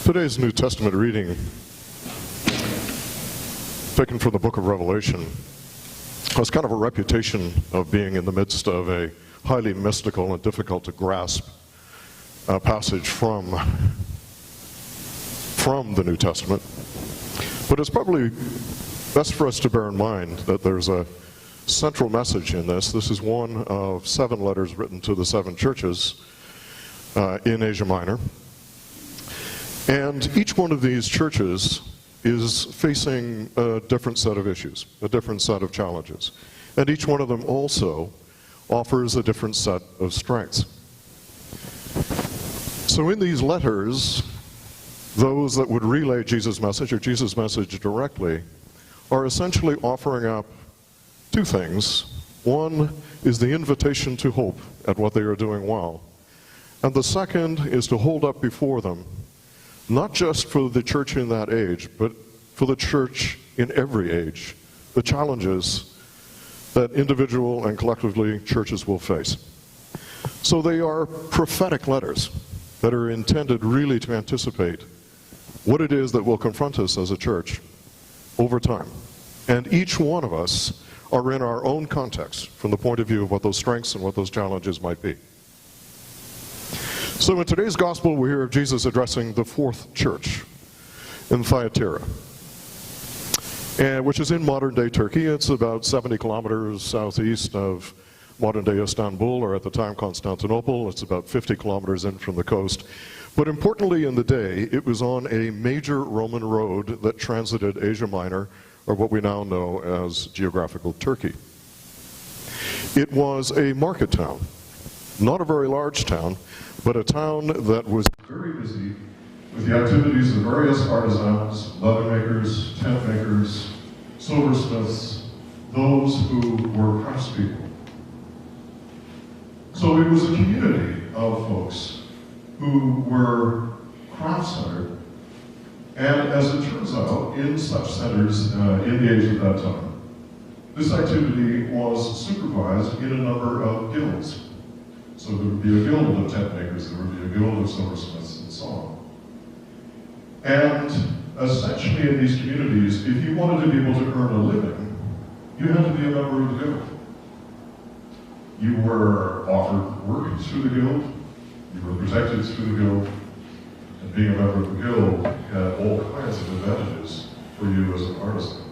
Today's New Testament reading, taken from the book of Revelation, has kind of a reputation of being in the midst of a highly mystical and difficult to grasp passage from the New Testament. But it's probably best for us to bear in mind that there's a central message in this. This is one of 7 letters written to the 7 churches in Asia Minor. And each one of these churches is facing a different set of issues, a different set of challenges. And each one of them also offers a different set of strengths. So in these letters, those that would relay Jesus' message or Jesus' message directly are essentially offering up 2 things. One is the invitation to hope at what they are doing well. And the second is to hold up before them, not just for the church in that age, but for the church in every age, the challenges that individual and collectively churches will face. So they are prophetic letters that are intended really to anticipate what it is that will confront us as a church over time. And each one of us are in our own context from the point of view of what those strengths and what those challenges might be. So in today's gospel, we hear of Jesus addressing the 4th church in Thyatira, which is in modern-day Turkey. It's about 70 kilometers southeast of modern-day Istanbul, or at the time Constantinople. It's about 50 kilometers in from the coast. But importantly in the day, it was on a major Roman road that transited Asia Minor, or what we now know as geographical Turkey. It was a market town, not a very large town, but a town that was very busy with the activities of various artisans, leather makers, tent makers, silversmiths, those who were craftspeople. So it was a community of folks who were craft-centered, and as it turns out, in such centers in the age of that time, this activity was supervised in a number of guilds. So there would be a guild of tent makers, there would be a guild of silversmiths, and so on. And essentially in these communities, if you wanted to be able to earn a living, you had to be a member of the guild. You were offered work through the guild, you were protected through the guild, and being a member of the guild had all kinds of advantages for you as an artisan.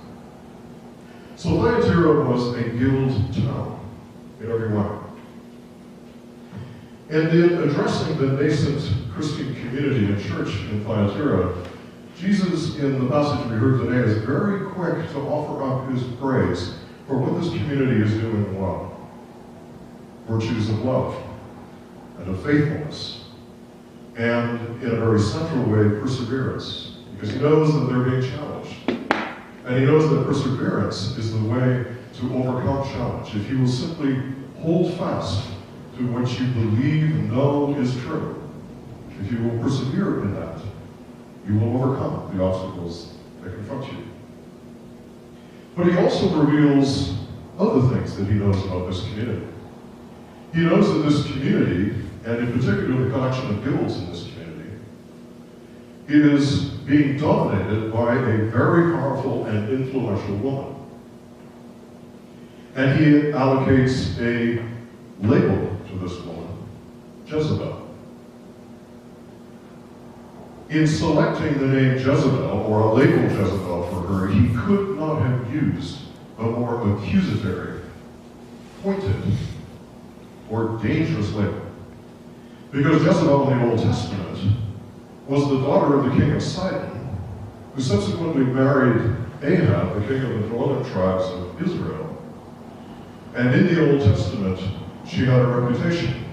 So Thyatira was a guild town in every way. And in addressing the nascent Christian community and church in Thyatira, Jesus, in the passage we heard today, is very quick to offer up his praise for what this community is doing well. Virtues of love and of faithfulness, and in a very central way, perseverance, because he knows that they're being challenged. And he knows that perseverance is the way to overcome challenge. If you will simply hold fast to what you believe and know is true, if you will persevere in that, you will overcome the obstacles that confront you. But he also reveals other things that he knows about this community. He knows that this community, and in particular the collection of guilds in this community, is being dominated by a very powerful and influential woman. And he allocates a label to this woman, Jezebel. In selecting the name Jezebel, or a label Jezebel for her, he could not have used a more accusatory, pointed, or dangerous label. Because Jezebel in the Old Testament was the daughter of the king of Sidon, who subsequently married Ahab, the king of the northern tribes of Israel. And in the Old Testament, she had a reputation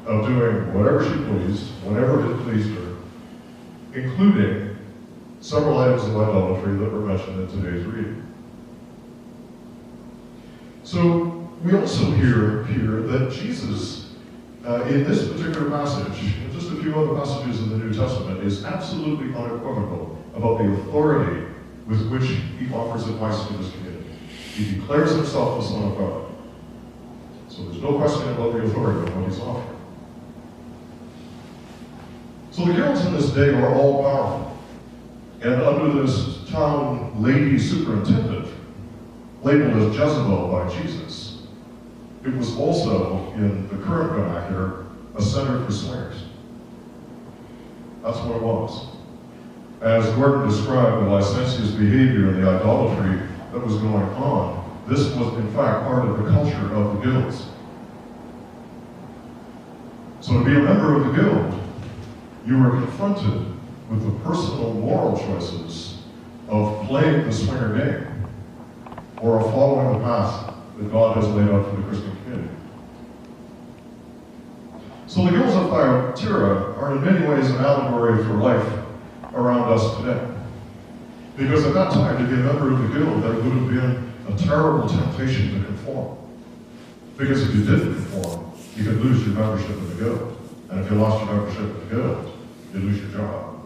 of doing whatever she pleased, whenever it pleased her, including several items of idolatry that were mentioned in today's reading. So we also hear here that Jesus, in this particular passage, and just a few other passages in the New Testament, is absolutely unequivocal about the authority with which he offers advice to this community. He declares himself the Son of God. So there's no question about the authority of what he's offering. So the guilds in this day were all powerful. And under this town lady superintendent, labeled as Jezebel by Jesus, it was also, in the current vernacular, a center for swingers. That's what it was. As Gordon described the licentious behavior and the idolatry that was going on, this was in fact part of the culture of the guilds. So to be a member of the guild, you were confronted with the personal moral choices of playing the swinger game or of following the path that God has laid out for the Christian community. So the guilds of Thyatira are in many ways an allegory for life around us today. Because at that time, to be a member of the guild, there would have been a terrible temptation to conform. Because if you didn't conform, you could lose your membership in the guild. And if you lost your membership in the guild, you lose your job.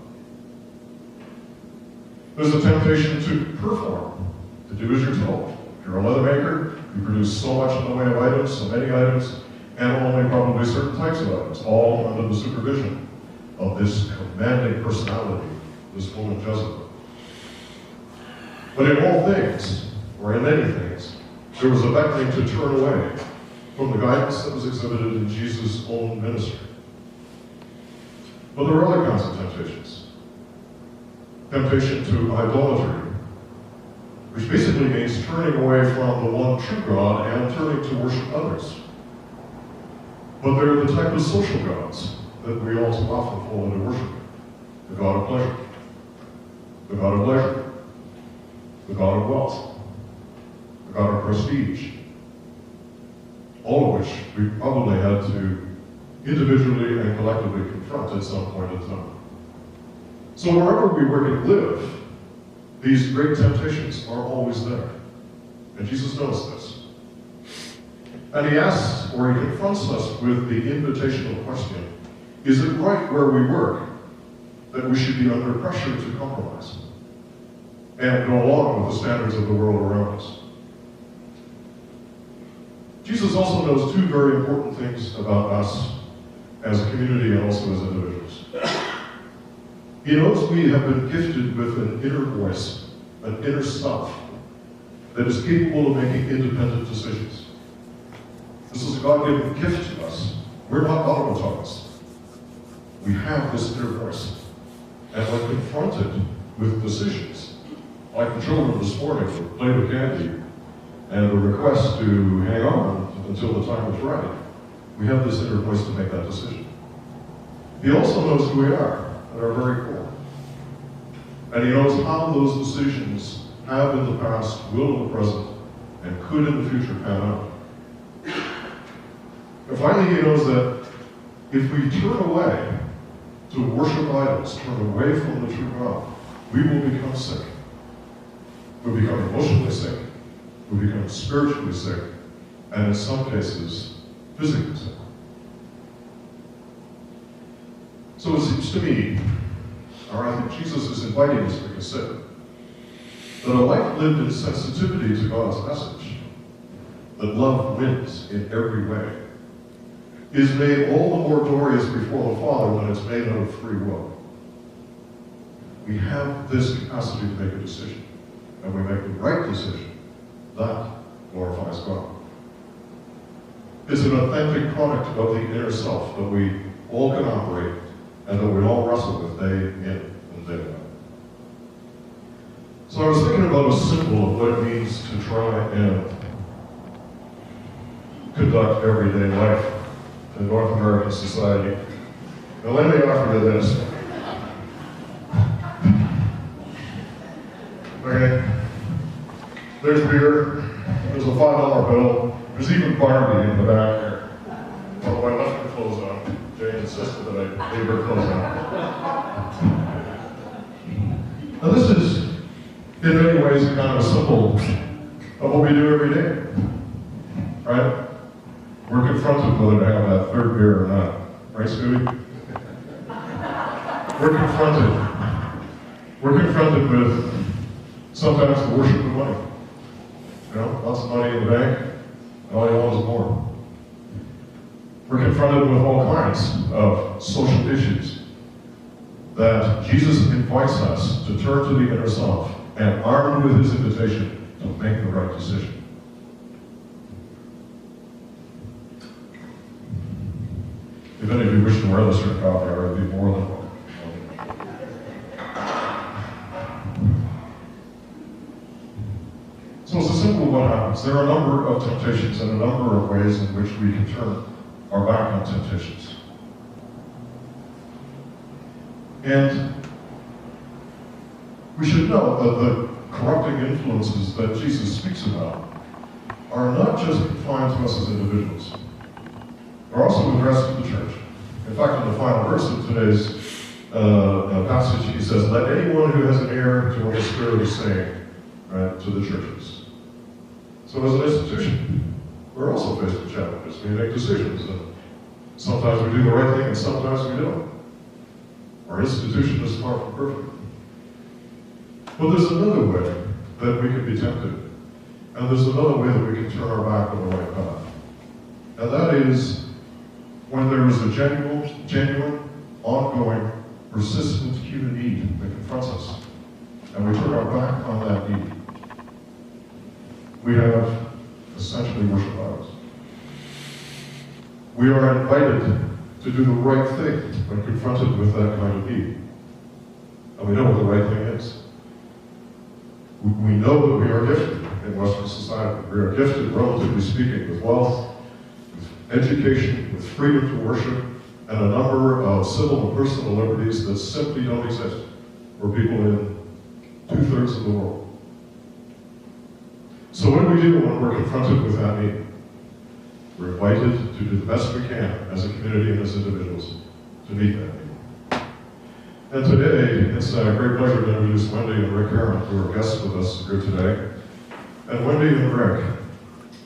There's a temptation to perform, to do as you're told. If you're a leather maker, you produce so much in the way of items, so many items, and only probably certain types of items, all under the supervision of this commanding personality, this woman Jezebel. But in all things, or in many things, there was a beckoning to turn away from the guidance that was exhibited in Jesus' own ministry. But there were other kinds of temptations. Temptation to idolatry, which basically means turning away from the one true God and turning to worship others. But they're the type of social gods that we all too often fall into worshiping. The god of pleasure, the god of leisure, the god of wealth, the god of prestige, all of which we probably had to individually and collectively confront at some point in time. So wherever we work and live, these great temptations are always there. And Jesus knows this. And he asks, or he confronts us with the invitational question, is it right where we work that we should be under pressure to compromise and go along with the standards of the world around us? Jesus also knows two very important things about us as a community and also as individuals. He knows we have been gifted with an inner voice, an inner self, that is capable of making independent decisions. This is a God-given gift to us. We're not automatons. We have this inner voice. And when confronted with decisions, like the children this morning with a plate of candy and the request to hang on until the time is right, we have this inner voice to make that decision. He also knows who we are at our very core. And he knows how those decisions have in the past, will in the present, and could in the future pan out. And finally, he knows that if we turn away to worship idols, turn away from the true God, we will become sick. We'll become emotionally sick. We'll become spiritually sick. And in some cases, physically sick. So it seems to me, or I think Jesus is inviting us to consider, that a life lived in sensitivity to God's message, that love wins in every way, is made all the more glorious before the Father when it's made out of free will. We have this capacity to make a decision, and we make the right decision. That glorifies God. It's an authentic product of the inner self that we all can operate and that we all wrestle with day in and day out. So I was thinking about a symbol of what it means to try and conduct everyday life in North American society. Now let me offer you this. Okay. There's beer, there's a $5 bill, there's even Barbie in the back here. Although I left her clothes on. Jane insisted that I leave her clothes on. Now this is, in many ways, kind of a symbol of what we do every day. Right? We're confronted whether to have that third beer or not. Right, Scooby? We're confronted with sometimes the worship of money. You know, lots of money in the bank, and all you want is more. We're confronted with all kinds of social issues that Jesus invites us to turn to the inner self and, armed with his invitation, to make the right decision. If any of you wish to wear this shirt coffee, I would be more than welcome. So it's a simple what happens. There are a number of temptations and a number of ways in which we can turn our back on temptations. And we should know that the corrupting influences that Jesus speaks about are not just confined to us as individuals. They're also addressed to the church. In fact, in the final verse of today's passage, he says, "Let anyone who has an ear to what the Spirit is saying," right, to the churches. So as an institution, we're also faced with challenges. We make decisions, and sometimes we do the right thing, and sometimes we don't. Our institution is far from perfect. But there's another way that we can be tempted, and there's another way that we can turn our back on the right path. And that is when there is a genuine, ongoing, persistent human need that confronts us, and we turn our back on that need. We have essentially worship idols. We are invited to do the right thing when confronted with that kind of need. And we know what the right thing is. We know that we are gifted in Western society. We are gifted, relatively speaking, with wealth, with education, with freedom to worship, and a number of civil and personal liberties that simply don't exist for people in 2/3 of the world. So what do we do when we're confronted with that need? We're invited to do the best we can as a community and as individuals to meet that need. And today, it's a great pleasure to introduce Wendy and Rick Herron, who are guests with us here today. And Wendy and Rick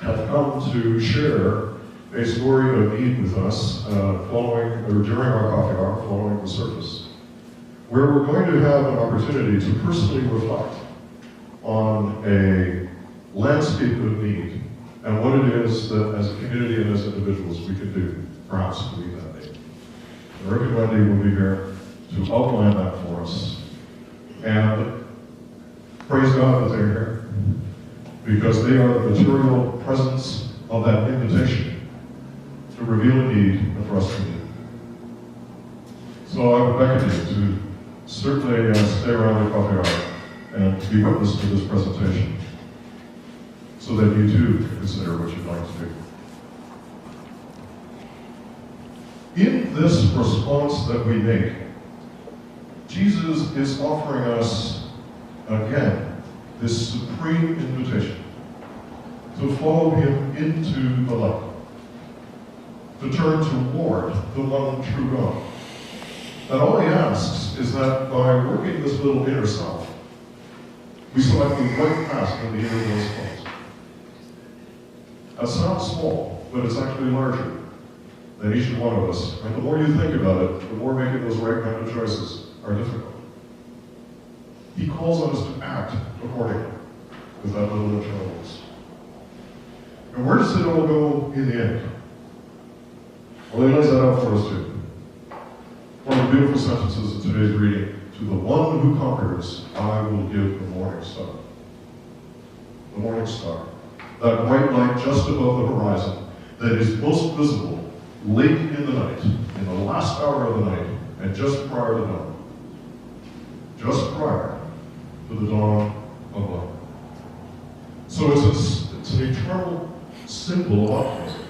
have come to share a story of need with us during our coffee hour following the service, where we're going to have an opportunity to personally reflect on a landscape of need and what it is that as a community and as individuals we can do, perhaps, to meet that need. And Rick and Wendy will be here to outline that for us. And praise God that they're here, because they are the material presence of that invitation to reveal a need and for us to meet. So I would beckon you to certainly stay around the coffee hour and be witness to this presentation, so that you too can consider what you'd like to do. In this response that we make, Jesus is offering us, again, this supreme invitation to follow him into the light, to turn toward the one true God. And all he asks is that by working this little inner self, we select the right path in the innermost thoughts. That sounds small, but it's actually larger than each one of us. And the more you think about it, the more making those right kind of choices are difficult. He calls on us to act accordingly with that little internal voice. And where does it all go in the end? Well, he lays that out for us too. One of the beautiful sentences in today's reading: "To the one who conquers, I will give the morning star." The morning star. That bright light just above the horizon that is most visible late in the night, in the last hour of the night, and just prior to dawn. Just prior to the dawn of light. So it's an eternal symbol of optimism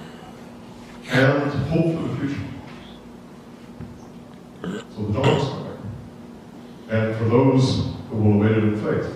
and hope for the future. So the dawn is coming. And for those who will await it in faith,